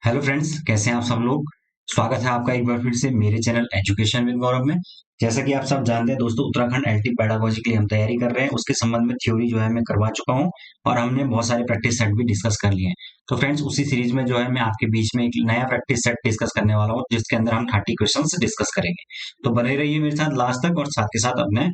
Hello friends, कैसे हैं आप सब लोग। स्वागत है आपका एक बार फिर से मेरे चैनल एजुकेशन विद गौरव में। जैसा कि आप सब जानते हैं दोस्तों, उत्तराखंड एलटी पेडागोजी के लिए हम तैयारी कर रहे हैं। उसके संबंध में थ्योरी जो है मैं करवा चुका हूं और हमने बहुत सारे प्रैक्टिस सेट भी डिस्कस कर लिए हैं। तो फ्रेंड्स, उसी सीरीज में जो है मैं आपके बीच में एक नया प्रैक्टिस सेट डिस्कस करने वाला हूँ, जिसके अंदर हम 30 क्वेश्चन डिस्कस करेंगे। तो बने रहिए मेरे साथ लास्ट तक और साथ के साथ अपने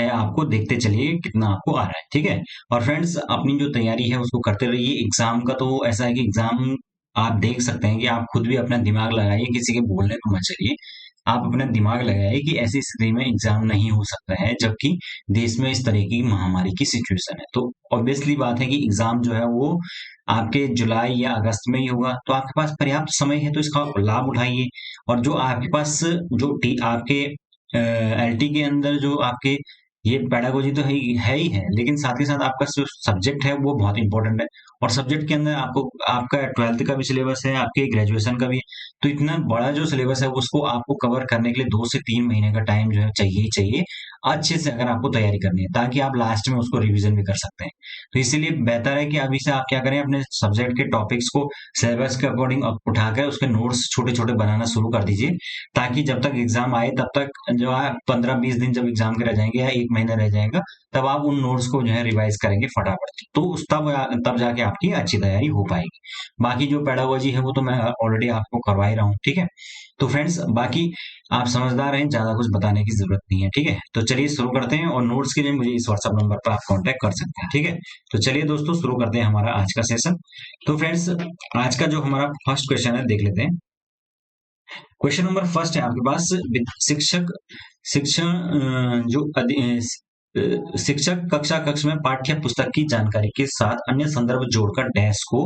आपको देखते चलिए कितना आपको आ रहा है। ठीक है। और फ्रेंड्स, अपनी जो तैयारी है उसको करते रहिए। एग्जाम का तो ऐसा है कि एग्जाम आप देख सकते हैं कि आप खुद भी अपना दिमाग लगाइए, किसी के बोलने को मत चलिए। आप अपना दिमाग लगाइए कि ऐसी स्थिति में एग्जाम नहीं हो सकता है, जबकि देश में इस तरह की महामारी की सिचुएशन है। तो ऑब्वियसली बात है कि एग्जाम जो है वो आपके जुलाई या अगस्त में ही होगा। तो आपके पास पर्याप्त समय है, तो इसका लाभ उठाइए। और जो आपके पास आपके एलटी के अंदर जो आपके ये पेडागोजी तो है ही है, लेकिन साथ ही साथ आपका जो सब्जेक्ट है वो बहुत इंपॉर्टेंट है। और सब्जेक्ट के अंदर आपको आपका 12th का भी सिलेबस है, आपके ग्रेजुएशन का भी। तो इतना बड़ा जो सिलेबस है उसको आपको कवर करने के लिए 2 से 3 महीने का टाइम जो है चाहिए ही चाहिए, अच्छे से अगर आपको तैयारी करनी है, ताकि आप लास्ट में उसको रिवीजन भी कर सकते हैं। तो इसीलिए बेहतर है कि अभी से आप क्या करें, अपने सब्जेक्ट के टॉपिक्स को सिलेबस के अकॉर्डिंग उठाकर उसके नोट्स छोटे छोटे बनाना शुरू कर दीजिए, ताकि जब तक एग्जाम आए तब तक जो है 15-20 दिन जब एग्जाम के रह जाएंगे या 1 महीना रह जाएगा, तब आप उन नोट्स को जो है रिवाइज करेंगे फटाफट। तो तब जाके आपकी अच्छी तैयारी हो पाएगी। बाकी जो पेडागोजी है वो तो मैं ऑलरेडी आपको करवा ही रहा हूँ। ठीक है। तो फ्रेंड्स, बाकी आप समझदार हैं, ज्यादा कुछ बताने की जरूरत नहीं है। ठीक है, तो चलिए शुरू करते हैं। और नोट्स के लिए मुझे इस व्हाट्सएप नंबर पर आप कांटेक्ट कर सकते हैं। ठीक है। तो चलिए दोस्तों, शुरू करते हैं हमारा आज का सेशन। तो फ्रेंड्स, आज का जो हमारा फर्स्ट क्वेश्चन है देख लेते हैं। क्वेश्चन नंबर फर्स्ट है आपके पास। शिक्षक शिक्षण जो शिक्षक कक्षा कक्ष में पाठ्य पुस्तक की जानकारी के साथ अन्य संदर्भ जोड़कर डैश को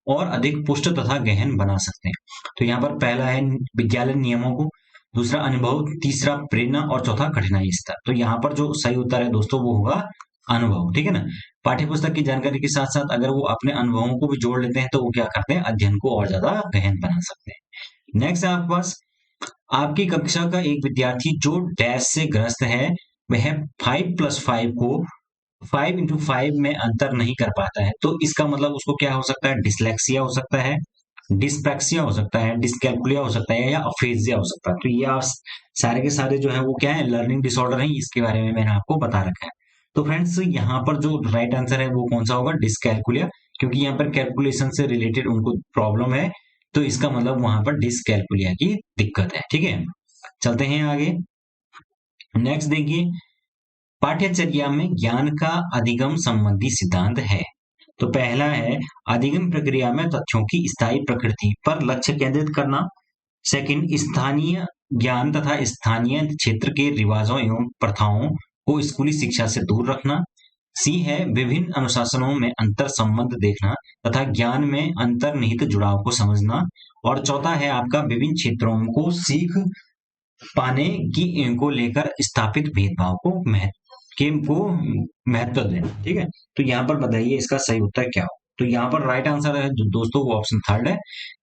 और अधिक पुष्ट तथा गहन बना सकते हैं। तो यहाँ पर पहला है विद्यालय नियमों को, दूसरा अनुभव, तीसरा प्रेरणा और चौथा कठिनाई स्तर। तो यहाँ पर जो सही उत्तर है दोस्तों वो होगा अनुभव। ठीक है ना। पाठ्य पुस्तक की जानकारी के साथ साथ अगर वो अपने अनुभवों को भी जोड़ लेते हैं तो वो क्या करते हैं, अध्ययन को और ज्यादा गहन बना सकते हैं। नेक्स्ट है आपके पास, आपकी कक्षा का एक विद्यार्थी जो डैश से ग्रस्त है, वह 5+5 को 5x5 में अंतर नहीं कर पाता है। तो इसका मतलब उसको क्या हो सकता है, डिसलेक्सिया हो सकता है, डिस्प्रैक्सिया हो सकता है, डिसकैलकुलिया हो सकता है, या अफेजिया हो सकता है। तो ये सारे के सारे जो है वो क्या है, लर्निंग डिसऑर्डर है। इसके बारे में मैंने आपको बता रखा है। तो फ्रेंड्स, यहाँ पर जो राइट आंसर है वो कौन सा होगा, डिसकैलकुलिया, क्योंकि यहाँ पर कैलकुलेशन से रिलेटेड उनको प्रॉब्लम है। तो इसका मतलब वहां पर डिसकैलकुलिया की दिक्कत है। ठीक है। चलते हैं आगे। नेक्स्ट देखिए, पाठ्यचर्या में ज्ञान का अधिगम संबंधी सिद्धांत है। तो पहला है, अधिगम प्रक्रिया में तथ्यों की स्थायी प्रकृति पर लक्ष्य केंद्रित करना। सेकंड, स्थानीय ज्ञान तथा स्थानीय क्षेत्र के रिवाजों एवं प्रथाओं को स्कूली शिक्षा से दूर रखना। सी है, विभिन्न अनुशासनों में अंतर संबंध देखना तथा ज्ञान में अंतर्निहित जुड़ाव को समझना। और चौथा है आपका, विभिन्न क्षेत्रों को सीख पाने की को लेकर स्थापित भेदभाव को महत्व देना। ठीक है। तो यहाँ पर बताइए इसका सही उत्तर क्या हो। तो यहाँ पर राइट आंसर है जो दोस्तों वो ऑप्शन थर्ड है,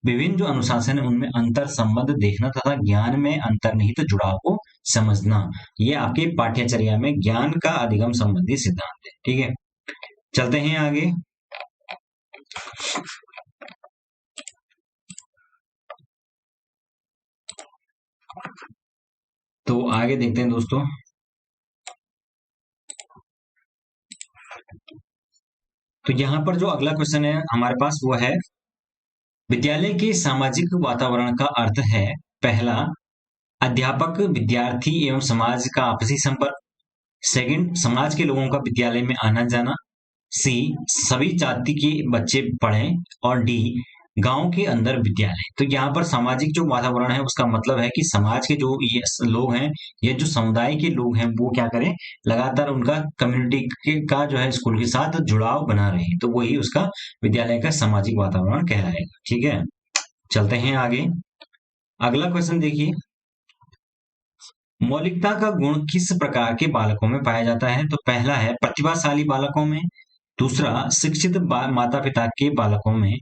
विभिन्न जो अनुशासन है उनमें अंतर संबंध देखना तथा ज्ञान में अंतर्निहित जुड़ाव को समझना। ये आपके पाठ्यचर्या में ज्ञान का अधिगम संबंधी सिद्धांत है। ठीक है। चलते हैं आगे। तो आगे देखते हैं दोस्तों। तो यहाँ पर जो अगला क्वेश्चन है हमारे पास वो है, विद्यालय के सामाजिक वातावरण का अर्थ है। पहला, अध्यापक, विद्यार्थी एवं समाज का आपसी संपर्क। सेकंड, समाज के लोगों का विद्यालय में आना जाना। सी, सभी जाति के बच्चे पढ़ें। और डी, गांव के अंदर विद्यालय। तो यहाँ पर सामाजिक जो वातावरण है उसका मतलब है कि समाज के जो ये लोग हैं, ये जो समुदाय के लोग हैं वो क्या करें, लगातार उनका कम्युनिटी का जो है स्कूल के साथ जुड़ाव बना रहे, तो वही उसका विद्यालय का सामाजिक वातावरण कहलाएगा। ठीक है। चलते हैं आगे। अगला क्वेश्चन देखिए, मौलिकता का गुण किस प्रकार के बालकों में पाया जाता है। तो पहला है, प्रतिभाशाली बालकों में। दूसरा, शिक्षित माता पिता के बालकों में।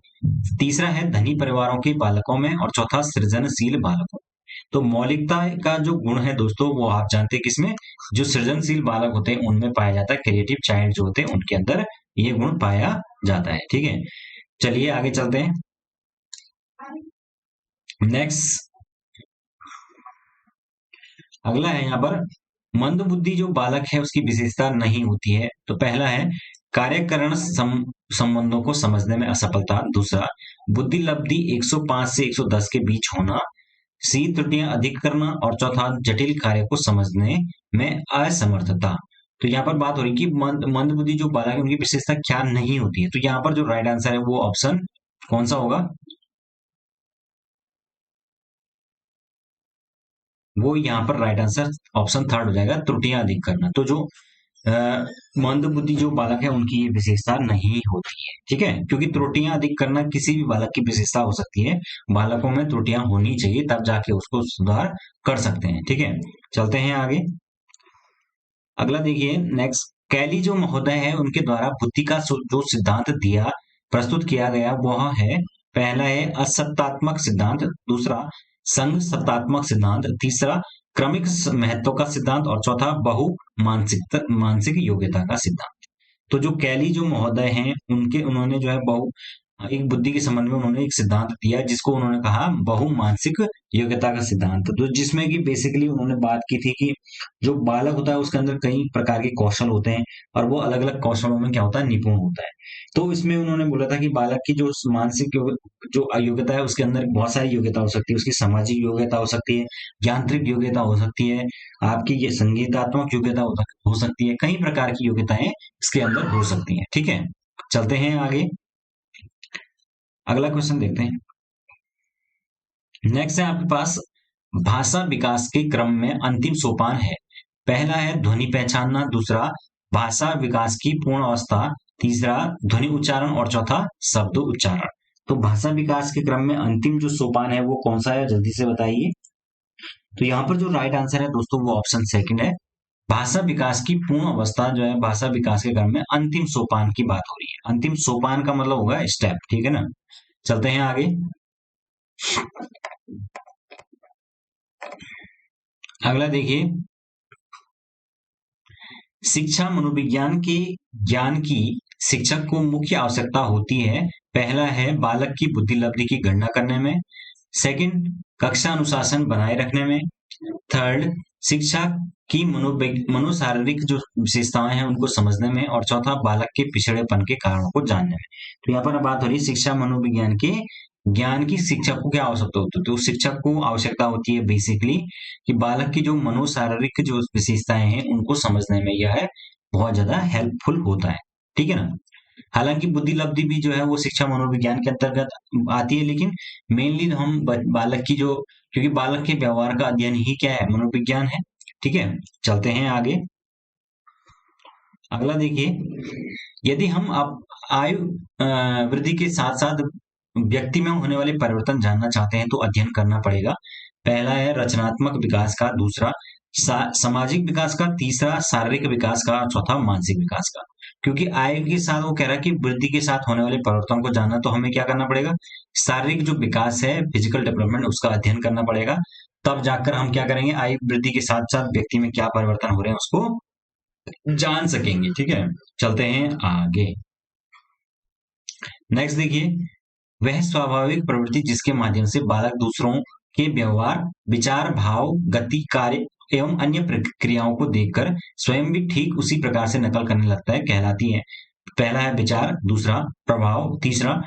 तीसरा है, धनी परिवारों के बालकों में। और चौथा, सृजनशील बालकों। तो मौलिकता का जो गुण है दोस्तों वो आप जानते हैं किसमें, जो सृजनशील बालक होते हैं उनमें पाया जाता है। क्रिएटिव चाइल्ड जो होते हैं उनके अंदर ये गुण पाया जाता है। ठीक है। चलिए आगे चलते हैं। नेक्स्ट अगला है यहाँ पर, मंद बुद्धि जो बालक है उसकी विशेषता नहीं होती है। तो पहला है कार्यकरण संबंधों को समझने में असफलता। दूसरा, बुद्धि लब्धि 105 से 110 के बीच होना। सी, त्रुटियां अधिक करना। और चौथा, जटिल कार्य को समझने में असमर्थता। तो यहाँ पर बात हो रही कि मंद बुद्धि जो बालक है उनकी विशेषता क्या नहीं होती है। तो यहाँ पर जो राइट आंसर है वो ऑप्शन कौन सा होगा, वो यहाँ पर राइट आंसर ऑप्शन थर्ड हो जाएगा, त्रुटियां अधिक करना। तो जो अ, मंद बुद्धि जो बालक है उनकी ये विशेषता नहीं होती है, ठीक है, क्योंकि त्रुटियां अधिक करना किसी भी बालक की विशेषता हो सकती है। बालकों में त्रुटियां होनी चाहिए, तब जाके उसको सुधार कर सकते हैं, ठीक है। चलते हैं आगे। अगला देखिए नेक्स्ट, कैली जो महोदय है उनके द्वारा बुद्धि का जो सिद्धांत दिया प्रस्तुत किया गया वह है, पहला है असत्तात्मक सिद्धांत। दूसरा, संघ सत्तात्मक सिद्धांत। तीसरा, क्रमिक महत्व का सिद्धांत। और चौथा, बहु मानसिक मानसिक योग्यता का सिद्धांत। तो जो कैली जो महोदय हैं उनके उन्होंने जो है बहु एक बुद्धि के संबंध में उन्होंने एक सिद्धांत दिया जिसको उन्होंने कहा बहुमानसिक योग्यता का सिद्धांत। तो जिसमें कि बेसिकली उन्होंने बात की थी कि जो बालक होता है उसके अंदर कई प्रकार के कौशल होते हैं और वो अलग अलग कौशलों में क्या होता है, निपुण होता है। तो इसमें उन्होंने बोला था कि बालक की जो मानसिक जो अयोग्यता है उसके अंदर बहुत सारी योग्यता हो सकती है। उसकी सामाजिक योग्यता हो सकती है, यांत्रिक योग्यता हो सकती है, आपकी ये संगीतात्मक योग्यता हो सकती है, कई प्रकार की योग्यताएं इसके अंदर हो सकती हैं, ठीक है। चलते हैं आगे, अगला क्वेश्चन देखते हैं। नेक्स्ट है आपके पास, भाषा विकास के क्रम में अंतिम सोपान है। पहला है ध्वनि पहचानना। दूसरा, भाषा विकास की पूर्ण अवस्था। तीसरा, ध्वनि उच्चारण। और चौथा, शब्द उच्चारण। तो भाषा विकास के क्रम में अंतिम जो सोपान है वो कौन सा है, जल्दी से बताइए। तो यहाँ पर जो राइट आंसर है दोस्तों वो ऑप्शन सेकंड है। भाषा विकास की पूर्ण अवस्था जो है भाषा विकास के क्रम में अंतिम सोपान की बात हो रही है। अंतिम सोपान का मतलब होगा स्टेप, ठीक है ना। चलते हैं आगे। अगला देखिए, शिक्षा मनोविज्ञान के ज्ञान की शिक्षक को मुख्य आवश्यकता होती है। पहला है बालक की बुद्धि लब्धि की गणना करने में। सेकंड, कक्षा अनुशासन बनाए रखने में। थर्ड, शिक्षा की मनोशारीरिक जो विशेषताएं हैं उनको समझने में। और चौथा, बालक के पिछड़ेपन के कारणों को जानने में। तो यहाँ पर बात हो रही है शिक्षा मनोविज्ञान के ज्ञान की शिक्षक को क्या आवश्यकता होती है। तो शिक्षक को आवश्यकता होती है बेसिकली कि बालक की जो मनोशारीरिक जो विशेषताएं हैं उनको समझने में यह बहुत ज्यादा हेल्पफुल होता है, ठीक है ना। हालांकि बुद्धि लब्धि भी जो है वो शिक्षा मनोविज्ञान के अंतर्गत आती है, लेकिन मेनली हम बालक की जो, क्योंकि बालक के व्यवहार का अध्ययन ही क्या है, मनोविज्ञान है, ठीक है। चलते हैं आगे। अगला देखिए, यदि हम अब आयु वृद्धि के साथ साथ व्यक्ति में होने वाले परिवर्तन जानना चाहते हैं तो अध्ययन करना पड़ेगा। पहला है रचनात्मक विकास का। दूसरा, सामाजिक विकास का। तीसरा, शारीरिक विकास का। चौथा, मानसिक विकास का। क्योंकि आयु के साथ वो कह रहा है कि वृद्धि के साथ होने वाले परिवर्तन को जानना, तो हमें क्या करना पड़ेगा, शारीरिक जो विकास है, फिजिकल डेवलपमेंट, उसका अध्ययन करना पड़ेगा। तब जाकर हम क्या करेंगे, आयु वृद्धि के साथ साथ व्यक्ति में क्या परिवर्तन हो रहे हैं उसको जान सकेंगे, ठीक है। चलते हैं आगे। नेक्स्ट देखिए, वह स्वाभाविक प्रवृत्ति जिसके माध्यम से बालक दूसरों के व्यवहार, विचार, भाव, गति, कार्य एवं अन्य प्रक्रियाओं को देखकर स्वयं भी ठीक उसी प्रकार से नकल करने लगता है कहलाती है। पहला है विचार। दूसरा, प्रभाव। तीसरा,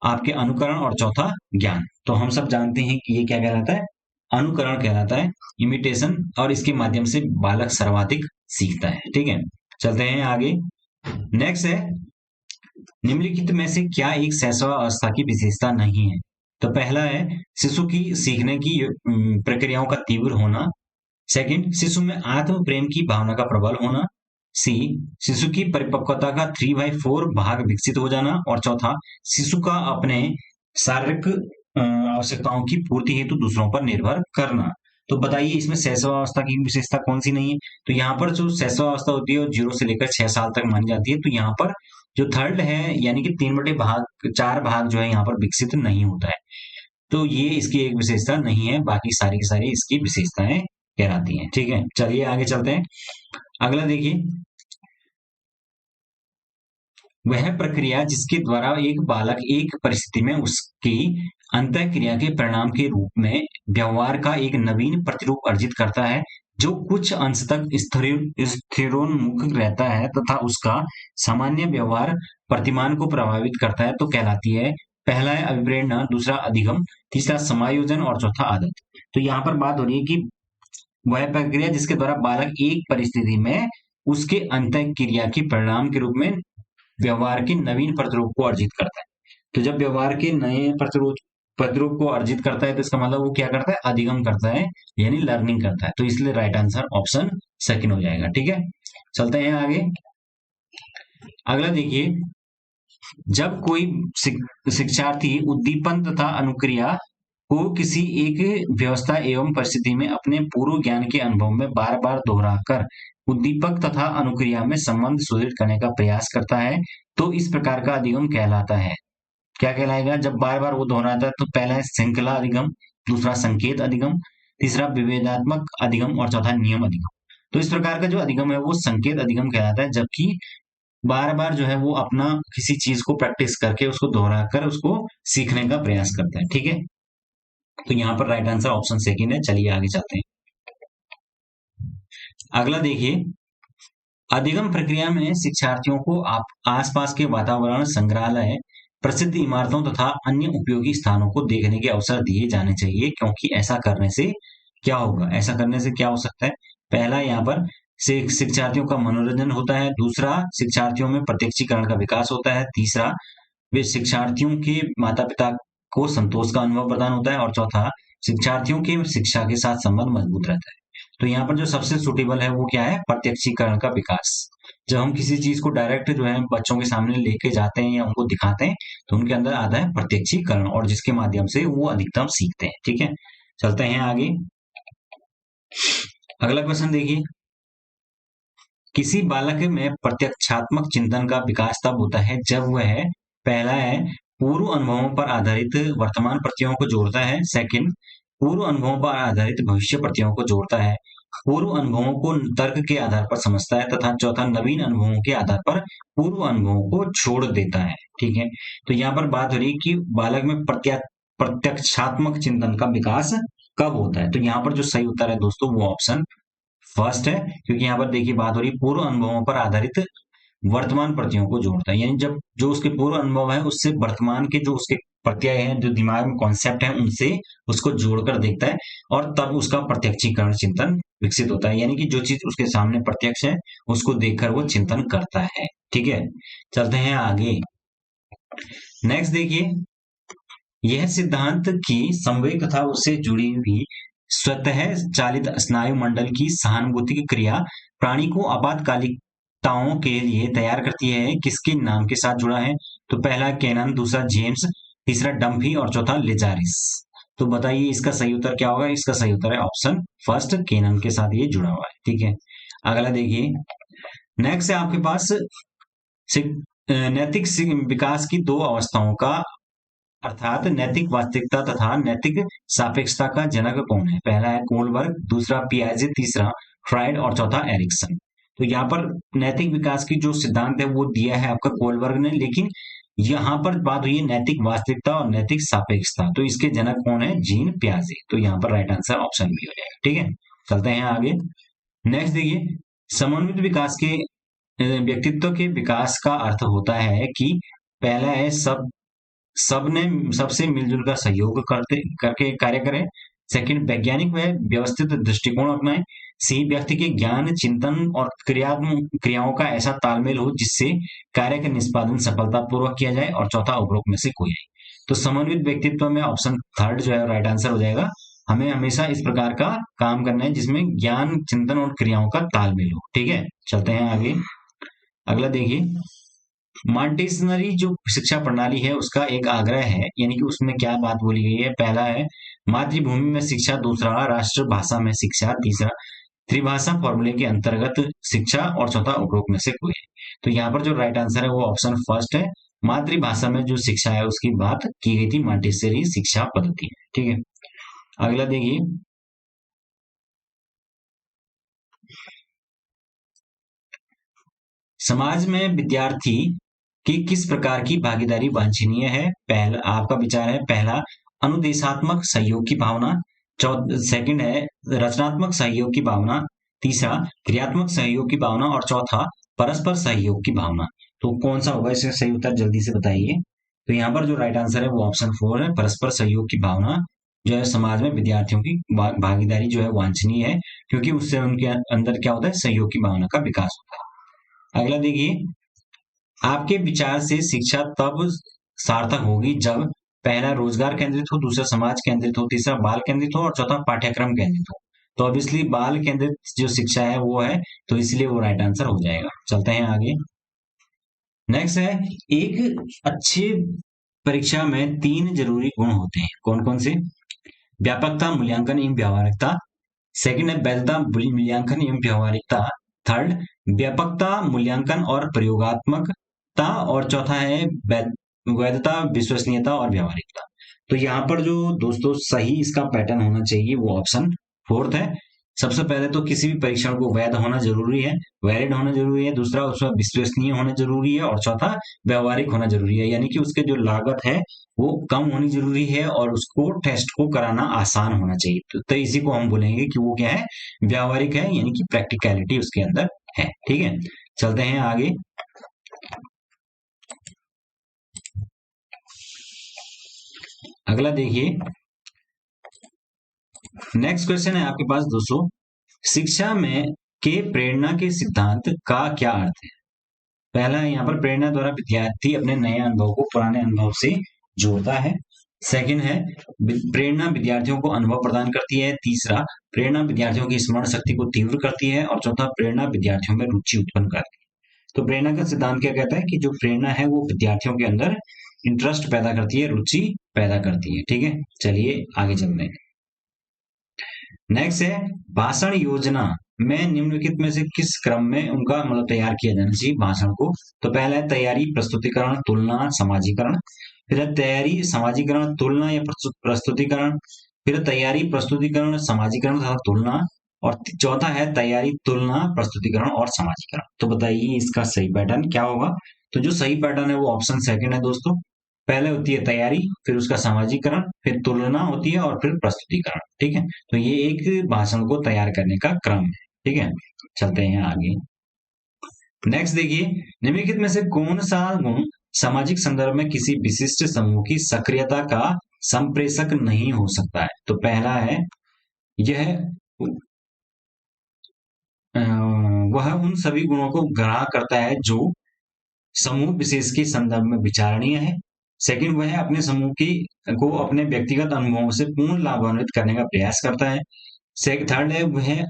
आपके अनुकरण। और चौथा, ज्ञान। तो हम सब जानते हैं कि ये क्या कहलाता है, अनुकरण कहलाता है, इमिटेशन। और इसके माध्यम से बालक सर्वाधिक सीखता है, ठीक है। चलते हैं आगे। नेक्स्ट है, निम्नलिखित में से क्या एक शैशवावस्था की विशेषता नहीं है। तो पहला है शिशु की सीखने की प्रक्रियाओं का तीव्र होना। सेकंड, शिशु में आत्म प्रेम की भावना का प्रबल होना। सी, शिशु की परिपक्वता का 3/4 भाग विकसित हो जाना। और चौथा, शिशु का अपने शारीरिक आवश्यकताओं की पूर्ति हेतु दूसरों पर निर्भर करना। तो बताइए इसमें शैशवावस्था की विशेषता कौन सी नहीं है। तो यहाँ पर जो शैशवावस्था होती है वो 0 से लेकर 6 साल तक मानी जाती है। तो यहाँ पर जो थर्ड है यानी कि 4 भाग जो है यहाँ पर विकसित नहीं होता है। तो ये इसकी एक विशेषता नहीं है, बाकी सारी की सारी इसकी विशेषताएं कहलाती हैं, ठीक है। चलिए आगे चलते हैं। अगला देखिए, वह प्रक्रिया जिसके द्वारा एक बालक एक परिस्थिति में उसकी अंतःक्रिया के परिणाम के रूप में व्यवहार का एक नवीन प्रतिरूप अर्जित करता है, जो कुछ अंश तक स्थिरोन्मुख रहता है तथा उसका सामान्य व्यवहार प्रतिमान को प्रभावित करता है, तो कहलाती है। पहला है अभिप्रेरणा, दूसरा अधिगम, तीसरा समायोजन और चौथा आदत। तो यहाँ पर बात हो रही है कि वह प्रक्रिया जिसके द्वारा बालक एक परिस्थिति में उसके अंतःक्रिया के परिणाम के रूप में व्यवहार के नवीन प्रतिरूप को अर्जित करता है। तो जब व्यवहार के नए प्रतिरूप को अर्जित करता है तो इसका मतलब वो क्या करता है, अधिगम करता है, यानी लर्निंग करता है। तो इसलिए राइट आंसर ऑप्शन सेकंड हो जाएगा। ठीक है, चलते हैं आगे। अगला देखिए, जब कोई शिक्षार्थी उद्दीपन तथा अनुक्रिया को किसी एक व्यवस्था एवं परिस्थिति में अपने पूर्व ज्ञान के अनुभव में बार बार दोहराकर उद्दीपक तथा अनुक्रिया में संबंध सुदृढ़ करने का प्रयास करता है, तो इस प्रकार का अधिगम कहलाता है। क्या कहलाएगा? जब बार बार वो दोहराता है तो पहला है श्रृंखला अधिगम, दूसरा संकेत अधिगम, तीसरा विभेदात्मक अधिगम और चौथा नियम अधिगम। तो इस प्रकार का जो अधिगम है वो संकेत अधिगम कहलाता है, जबकि बार बार जो है वो अपना किसी चीज को प्रैक्टिस करके उसको दोहरा कर उसको सीखने का प्रयास करता है। ठीक है, तो यहाँ पर राइट आंसर ऑप्शन सेकंड है। चलिए आगे चलते हैं। अगला देखिए, अधिगम प्रक्रिया में शिक्षार्थियों को आसपास के वातावरण, संग्रहालय, प्रसिद्ध इमारतों तथा अन्य उपयोगी स्थानों को देखने के अवसर दिए जाने चाहिए, क्योंकि ऐसा करने से क्या होगा, ऐसा करने से क्या हो सकता है? पहला, यहाँ पर शिक्षार्थियों का मनोरंजन होता है, दूसरा शिक्षार्थियों में प्रत्यक्षीकरण का विकास होता है, तीसरा वे शिक्षार्थियों के माता पिता को संतोष का अनुभव प्रदान होता है और चौथा शिक्षार्थियों के शिक्षा के साथ संबंध मजबूत रहता है। तो यहाँ पर जो सबसे सुटेबल है वो क्या है? प्रत्यक्षीकरण का विकास। जब हम किसी चीज को डायरेक्ट जो है बच्चों के सामने लेके जाते हैं या उनको दिखाते हैं तो उनके अंदर आता है प्रत्यक्षीकरण, और जिसके माध्यम से वो अधिकतम सीखते हैं। ठीक है, चलते हैं आगे। अगला क्वेश्चन देखिए, किसी बालक में प्रत्यक्षात्मक चिंतन का विकास तब होता है जब वह, पहला है, पूर्व अनुभवों पर आधारित वर्तमान प्रत्ययों को जोड़ता है, सेकंड, पूर्व अनुभवों पर आधारित भविष्य प्रत्ययों को जोड़ता है, पूर्व अनुभवों को तर्क के आधार पर समझता है तथा चौथा, नवीन अनुभवों के आधार पर पूर्व अनुभवों को छोड़ देता है। ठीक है, तो यहाँ पर बात हो रही है कि बालक में प्रत्यक्षात्मक चिंतन का विकास कब होता है। तो यहाँ पर जो सही उत्तर है दोस्तों वो ऑप्शन फर्स्ट है, क्योंकि यहाँ पर देखिए बात हो रही पूर्व अनुभवों पर आधारित वर्तमान प्रत्ययों को जोड़ता है, यानी जब जो उसके पूर्व अनुभव है उससे वर्तमान के जो उसके प्रत्यय हैं, जो दिमाग में कॉन्सेप्ट है, उनसे उसको जोड़कर देखता है और तब उसका प्रत्यक्षीकरण चिंतन विकसित होता है, यानी कि जो चीज उसके सामने प्रत्यक्ष है उसको देखकर वो चिंतन करता है। ठीक है, चलते हैं आगे। नेक्स्ट देखिए, यह सिद्धांत की संवेग तथा उससे जुड़ी हुई स्वतः चालित स्नायु मंडल की सहानुभूति क्रिया प्राणी को आपातकालिकताओं के लिए तैयार करती है, किसके नाम के साथ जुड़ा है? तो पहला केनन, दूसरा जेम्स, तीसरा डम्फी और चौथा लिजारिस। तो बताइए इसका सही उत्तर क्या होगा? इसका सही उत्तर है ऑप्शन फर्स्ट, केनन के साथ ये जुड़ा हुआ है। ठीक है, अगला देखिए। नेक्स्ट है आपके पास नैतिक विकास की दो अवस्थाओं का, अर्थात नैतिक वास्तविकता तथा नैतिक सापेक्षता का जनक कौन है? पहला है कोलबर्ग, दूसरा पियाजे, तीसरा फ्राइड और चौथा एरिक्सन। तो यहाँ पर नैतिक विकास की जो सिद्धांत है वो दिया है आपका कोलबर्ग ने, लेकिन यहाँ पर बात हुई है नैतिक वास्तविकता और नैतिक सापेक्षता, तो इसके जनक कौन है? जीन पियाजे। तो यहाँ पर राइट आंसर ऑप्शन बी हो जाएगा। ठीक है, चलते हैं आगे। नेक्स्ट देखिए, समन्वित विकास के व्यक्तित्व के विकास का अर्थ होता है कि पहला है सबने सबसे मिलजुल कर सहयोग करके कार्य करें, सेकंड, वैज्ञानिक व व्यवस्थित दृष्टिकोण अपनाएं, सी, व्यक्ति के ज्ञान, चिंतन और क्रियाओं का ऐसा तालमेल हो जिससे कार्य का निष्पादन सफलतापूर्वक किया जाए, और चौथा, उपरोक्त में से कोई नहीं। तो समन्वित व्यक्तित्व में ऑप्शन थर्ड जो है राइट आंसर हो जाएगा। हमें हमेशा इस प्रकार का काम करना है जिसमें ज्ञान, चिंतन और क्रियाओं का तालमेल हो। ठीक है, चलते हैं आगे। अगला देखिए, मॉन्टेसनरी जो शिक्षा प्रणाली है उसका एक आग्रह है, यानी कि उसमें क्या बात बोली गई है? पहला है मातृभूमि में शिक्षा, दूसरा राष्ट्रभाषा में शिक्षा, तीसरा त्रिभाषा फॉर्मूले के अंतर्गत शिक्षा और चौथा उपरोक्त में से कोई है। तो यहाँ पर जो राइट आंसर है वो ऑप्शन फर्स्ट है, मातृभाषा में जो शिक्षा है उसकी बात की गई थी मॉन्टेसरी शिक्षा पद्धति। ठीक है, अगला देखिए, समाज में विद्यार्थी कि किस प्रकार की भागीदारी वांछनीय है। पहला आपका विचार है, पहला अनुदेशात्मक सहयोग की भावना, सेकंड है रचनात्मक सहयोग की भावना, तीसरा क्रियात्मक सहयोग की भावना और चौथा परस्पर सहयोग की भावना। तो कौन सा होगा इसका सही उत्तर, जल्दी से बताइए। तो यहाँ पर जो राइट आंसर है वो ऑप्शन 4 है, परस्पर सहयोग की भावना जो है समाज में विद्यार्थियों की भागीदारी जो है वांछनीय है, क्योंकि उससे उनके अंदर क्या होता है, सहयोग की भावना का विकास होता है। अगला देखिए, आपके विचार से शिक्षा तब सार्थक होगी जब पहला रोजगार केंद्रित हो, दूसरा समाज केंद्रित हो, तीसरा बाल केंद्रित हो और चौथा पाठ्यक्रम केंद्रित हो। तो ऑब्वियसली बाल केंद्रित जो शिक्षा है वो है, तो इसलिए वो राइट आंसर हो जाएगा। चलते हैं आगे। नेक्स्ट है, एक अच्छे परीक्षा में 3 जरूरी गुण होते हैं, कौन कौन से? व्यापकता, मूल्यांकन एवं व्यावहारिकता। सेकंड है वैधता, मूल्यांकन एवं व्यावहारिकता। थर्ड व्यापकता, मूल्यांकन और प्रयोगात्मकता। और चौथा है वैधता, विश्वसनीयता और व्यावहारिकता। तो यहाँ पर जो दोस्तों सही इसका पैटर्न होना चाहिए वो ऑप्शन 4 है। सबसे पहले तो किसी भी परीक्षण को वैध होना जरूरी है, वैलिड होना जरूरी है, दूसरा उसमें विश्वसनीय होना जरूरी है और चौथा व्यावहारिक होना जरूरी है, यानी कि उसके जो लागत है वो कम होनी जरूरी है और उसको टेस्ट को कराना आसान होना चाहिए। तो इसी को हम बोलेंगे कि वो क्या है, व्यावहारिक है, यानी कि प्रैक्टिकलिटी उसके अंदर है। ठीक है, चलते हैं आगे। अगला देखिए, नेक्स्ट क्वेश्चन है आपके पास दोस्तों, शिक्षा में के प्रेरणा के सिद्धांत का क्या अर्थ है? पहला है यहाँ पर प्रेरणा द्वारा विद्यार्थी अपने नए अनुभव को पुराने अनुभव से जोड़ता है। सेकंड है प्रेरणा विद्यार्थियों को अनुभव प्रदान करती है। तीसरा प्रेरणा विद्यार्थियों की स्मरण शक्ति को तीव्र करती है और चौथा प्रेरणा विद्यार्थियों में रुचि उत्पन्न करती है। तो प्रेरणा का सिद्धांत क्या कहता है कि जो प्रेरणा है वो विद्यार्थियों के अंदर इंटरेस्ट पैदा करती है, रुचि पैदा करती है। ठीक है, चलिए आगे चलते हैं। नेक्स्ट है भाषण योजना में निम्नलिखित में से किस क्रम में उनका मतलब तैयार किया जाना चाहिए भाषण को? तो पहला है तैयारी, प्रस्तुतिकरण, तुलना, समाजीकरण। फिर है तैयारी, समाजीकरण, तुलना या प्रस्तुतिकरण। फिर तैयारी, प्रस्तुतिकरण, समाजीकरण तथा तुलना। और चौथा है तैयारी, तुलना, प्रस्तुतिकरण और समाजीकरण। तो बताइए इसका सही पैटर्न क्या होगा? तो जो सही पैटर्न है वो ऑप्शन सेकंड है दोस्तों। पहले होती है तैयारी, फिर उसका समाजीकरण, फिर तुलना होती है और फिर प्रस्तुतिकरण। ठीक है, तो ये एक भाषण को तैयार करने का क्रम है। ठीक है, चलते हैं आगे। नेक्स्ट देखिए, निम्नलिखित में से कौन सा गुण सामाजिक संदर्भ में किसी विशिष्ट समूह की सक्रियता का संप्रेषक नहीं हो सकता है? तो पहला है यह वह उन सभी गुणों को ग्रहण करता है जो समूह विशेष के संदर्भ में विचारणीय है। सेकंड, वह अपने समूह की को अपने व्यक्तिगत अनुभवों से पूर्ण लाभान्वित करने का प्रयास करता है। थर्ड है वह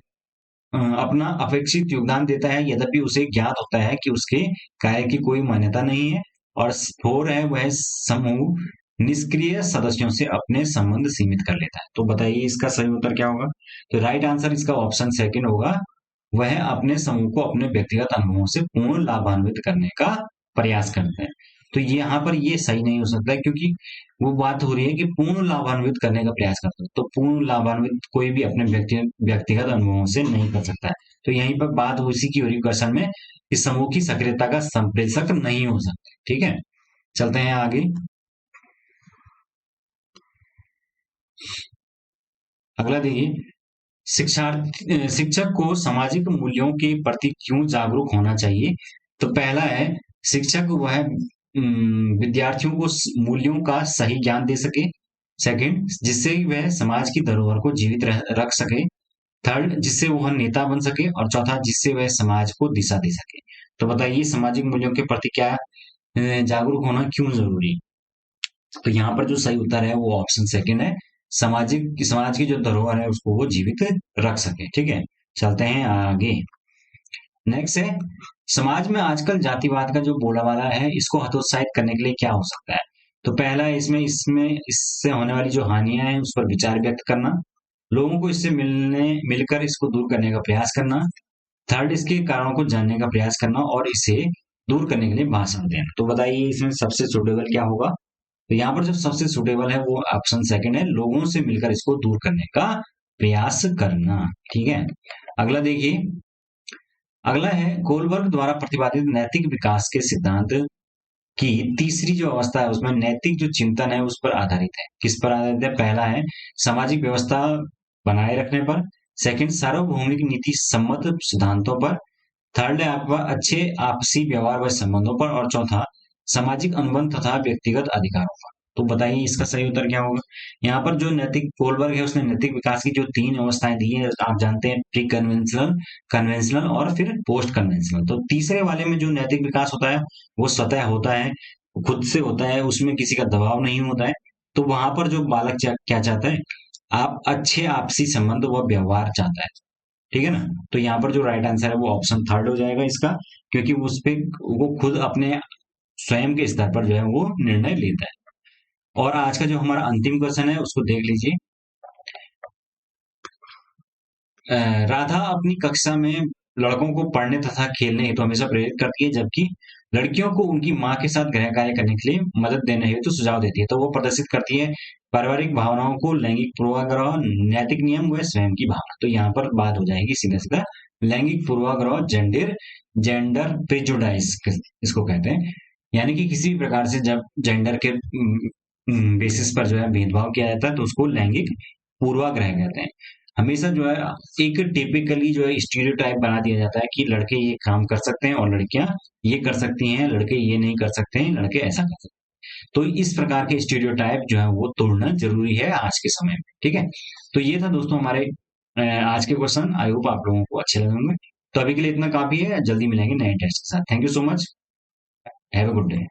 अपना अपेक्षित योगदान देता है यद्यपि उसे ज्ञात होता है कि उसके कार्य की कोई मान्यता नहीं है। और फोर है वह समूह निष्क्रिय सदस्यों से अपने संबंध सीमित कर लेता है। तो बताइए इसका सही उत्तर क्या होगा? तो राइट आंसर इसका ऑप्शन सेकंड होगा, वह अपने समूह को अपने व्यक्तिगत अनुभवों से पूर्ण लाभान्वित करने का प्रयास करते हैं। तो यहाँ पर ये सही नहीं हो सकता है, क्योंकि वो बात हो रही है कि पूर्ण लाभान्वित करने का प्रयास करते हैं, तो पूर्ण लाभान्वित कोई भी अपने व्यक्तिगत अनुभवों से नहीं कर सकता है। तो यहीं पर बात उसी की हो रही क्वेश्चन में, इस समूह की सक्रियता का संप्रेषक नहीं हो सकता। ठीक है, चलते हैं आगे। अगला देखिए, शिक्षक को सामाजिक मूल्यों के प्रति क्यों जागरूक होना चाहिए? तो पहला है शिक्षक वह विद्यार्थियों को मूल्यों का सही ज्ञान दे सके। सेकंड, जिससे वह समाज की धरोहर को जीवित रख सके। थर्ड, जिससे वह नेता बन सके। और चौथा, जिससे वह समाज को दिशा दे सके। तो बताइए सामाजिक मूल्यों के प्रति क्या जागरूक होना क्यों जरूरी है? तो यहाँ पर जो सही उत्तर है वो ऑप्शन सेकंड है, समाज की जो धरोहर है उसको वो जीवित रख सके। ठीक है, चलते हैं आगे। नेक्स्ट है, समाज में आजकल जातिवाद का जो बोलाबाला है इसको हतोत्साहित करने के लिए क्या हो सकता है? तो पहला है इसमें इसमें इससे होने वाली जो हानियां हैं उस पर विचार व्यक्त करना, लोगों को इससे मिलकर इसको दूर करने का प्रयास करना। थर्ड, इसके कारणों को जानने का प्रयास करना और इसे दूर करने के लिए भाषण देना। तो बताइए इसमें सबसे सुटेबल क्या होगा? तो यहाँ पर जो सबसे सुटेबल है वो ऑप्शन सेकंड है, लोगों से मिलकर इसको दूर करने का प्रयास करना। ठीक है, अगला देखिए, अगला है कोलबर्ग द्वारा प्रतिपादित नैतिक विकास के सिद्धांत कि तीसरी जो अवस्था है उसमें नैतिक जो चिंतन है उस पर आधारित है। किस पर आधारित है? पहला है सामाजिक व्यवस्था बनाए रखने पर। सेकंड, सार्वभौमिक नीति सम्मत सिद्धांतों पर। थर्ड है आपका अच्छे आपसी व्यवहार व संबंधों पर। और चौथा, सामाजिक अनुबंध तथा व्यक्तिगत अधिकारों पर। तो बताइए इसका सही उत्तर क्या होगा? यहाँ पर जो नैतिक कोलबर्ग है उसने नैतिक विकास की जो तीन अवस्थाएं दी है आप जानते हैं, प्री कन्वेंशनल, कन्वेंशनल और फिर पोस्ट कन्वेंशनल। तो तीसरे वाले में जो नैतिक विकास होता है वो स्वतः होता है, खुद से होता है, उसमें किसी का दबाव नहीं होता है। तो वहां पर जो बालक क्या चाहता है, आप अच्छे आपसी संबंध व व्यवहार चाहता है। ठीक है ना? तो यहाँ पर जो राइट आंसर है वो ऑप्शन थर्ड हो जाएगा इसका, क्योंकि उस पे वो खुद अपने स्वयं के स्तर पर जो है वो निर्णय लेता है। और आज का जो हमारा अंतिम क्वेश्चन है उसको देख लीजिए। राधा अपनी कक्षा में लड़कों को पढ़ने तथा खेलने हेतु हमेशा प्रेरित करती है, जबकि लड़कियों को उनकी माँ के साथ गृह कार्य करने के लिए मदद देने हेतु सुझाव देती है। तो वो प्रदर्शित करती है पारिवारिक भावनाओं को, लैंगिक पूर्वाग्रह, नैतिक नियम व स्वयं की भावना। तो यहाँ पर बात हो जाएगी सीधा सीधा लैंगिक पूर्वाग्रह, जेंडर जेंडर प्रेजुडाइस इसको कहते हैं। यानी कि किसी भी प्रकार से जब जेंडर के बेसिस पर जो है भेदभाव किया जाता है तो उसको लैंगिक पूर्वाग्रह कहते हैं। हमेशा जो है एक टिपिकली जो है स्टीरियोटाइप बना दिया जाता है कि लड़के ये काम कर सकते हैं और लड़कियां ये कर सकती हैं, लड़के ये नहीं कर सकते हैं, लड़के ऐसा कर सकते हैं। तो इस प्रकार के स्टीरियोटाइप जो है वो तोड़ना जरूरी है आज के समय में। ठीक है? तो ये था दोस्तों हमारे आज के क्वेश्चन। आई होप आप लोगों को अच्छे लगे होंगे। तो अभी के लिए इतना काफी है, जल्दी मिलेंगे नए टेस्ट के साथ। Thank you so much. Have a good day.